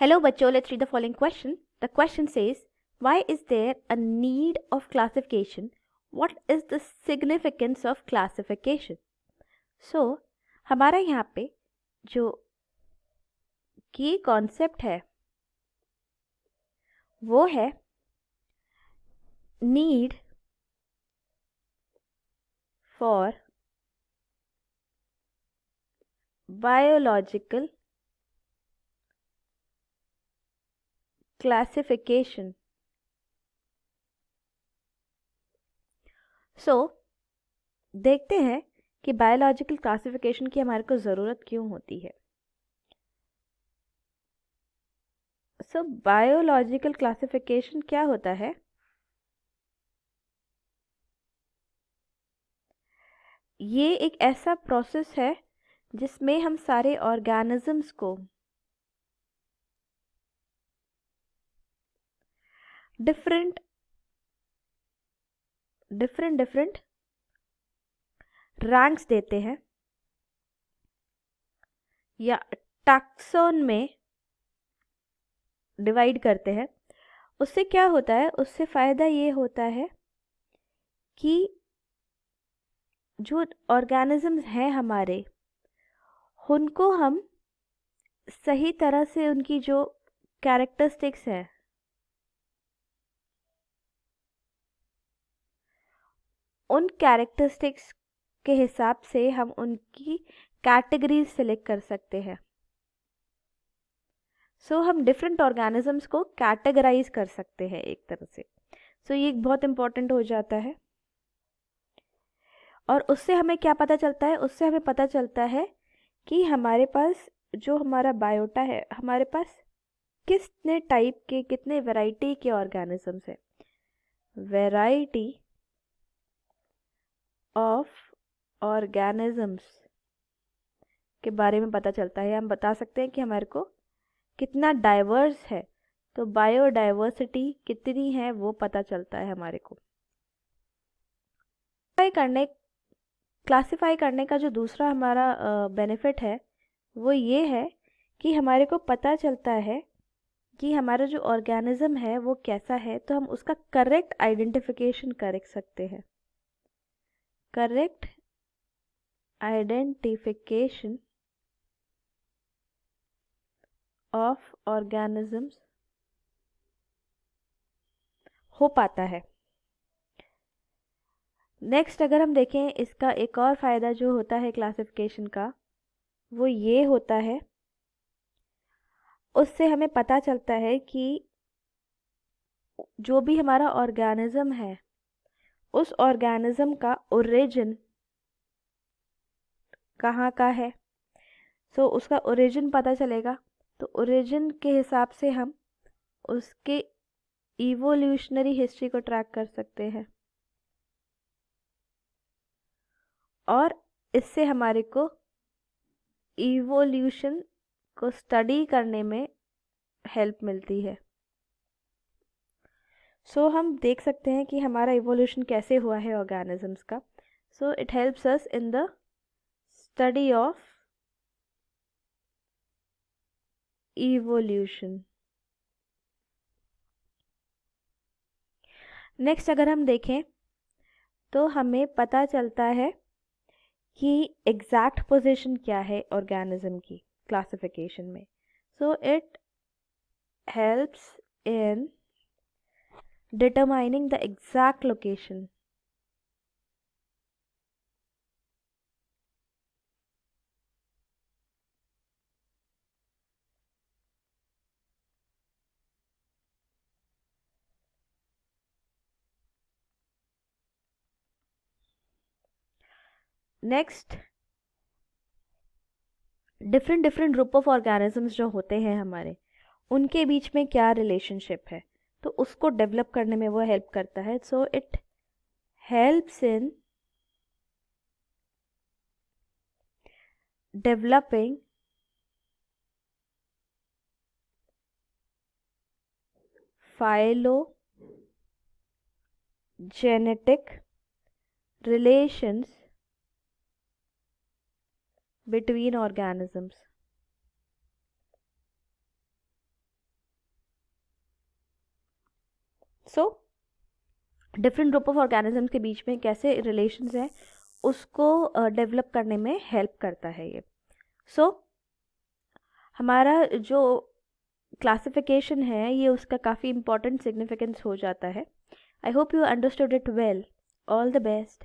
Hello बच्चों, let's read the following question. The question says, why is there a need of classification? What is the significance of classification? So, हमारा यहाँ पे जो की concept है वो है need for biological classification. So, देखते हैं कि बायोलॉजिकल क्लासिफिकेशन की हमारे को ज़रूरत क्यों होती है. सो बायोलॉजिकल क्लासिफिकेशन क्या होता है? ये एक ऐसा प्रोसेस है जिसमें हम सारे ऑर्गेनिजम्स को डिफरेंट रैंक्स देते हैं या टैक्सॉन में डिवाइड करते हैं. उससे क्या होता है? उससे फ़ायदा ये होता है कि जो ऑर्गेनिजम्स हैं हमारे, उनको हम सही तरह से उनकी जो कैरेक्टरिस्टिक्स हैं उन कैरेक्टरिस्टिक्स के हिसाब से हम उनकी कैटेगरीज सेलेक्ट कर सकते हैं. सो हम डिफरेंट ऑर्गेनिजम्स को कैटेगराइज कर सकते हैं एक तरह से. सो ये बहुत इम्पोर्टेंट हो जाता है. और उससे हमें क्या पता चलता है? उससे हमें पता चलता है कि हमारे पास जो हमारा बायोटा है, हमारे पास कितने टाइप के, कितने वैरायटी के ऑर्गेनिजम्स हैं. वैरायटी ऑफ ऑर्गेनिजम्स के बारे में पता चलता है. हम बता सकते हैं कि हमारे को कितना डाइवर्स है. तो बायोडाइवर्सिटी कितनी है वो पता चलता है हमारे को. क्लासिफाई करने का जो दूसरा हमारा बेनिफिट है वो ये है कि हमारे को पता चलता है कि हमारा जो ऑर्गेनिज्म है वो कैसा है, तो हम उसका करेक्ट आइडेंटिफिकेशन कर सकते हैं. करेक्ट आइडेंटिफिकेशन ऑफ ऑर्गेनिजम्स हो पाता है. नेक्स्ट अगर हम देखें, इसका एक और फ़ायदा जो होता है क्लासिफिकेशन का, वो ये होता है, उससे हमें पता चलता है कि जो भी हमारा ऑर्गेनिज्म है उस ऑर्गेनिज्म का ओरिजिन कहाँ का है. सो उसका ओरिजिन पता चलेगा. तो ओरिजिन के हिसाब से हम उसके इवोल्यूशनरी हिस्ट्री को ट्रैक कर सकते हैं और इससे हमारे को इवोल्यूशन को स्टडी करने में हेल्प मिलती है. सो हम देख सकते हैं कि हमारा इवोल्यूशन कैसे हुआ है ऑर्गेनिजम्स का. So it helps us in the study of evolution. Next अगर हम देखें तो हमें पता चलता है कि एग्जैक्ट पोजीशन क्या है ऑर्गेनिज्म की क्लासिफिकेशन में. So it helps in determining the exact location. Next, different group of organisms जो होते हैं हमारे, उनके बीच में क्या रिलेशनशिप है, तो उसको डेवलप करने में वो हेल्प करता है. So it helps in developing phylogenetic relations between organisms. So different group of organisms के बीच में कैसे रिलेशंस हैं उसको डेवलप करने में हेल्प करता है ये. सो हमारा जो क्लासिफिकेशन है ये उसका काफ़ी इम्पॉर्टेंट सिग्निफिकेंस हो जाता है. I hope you understood it well. All the best.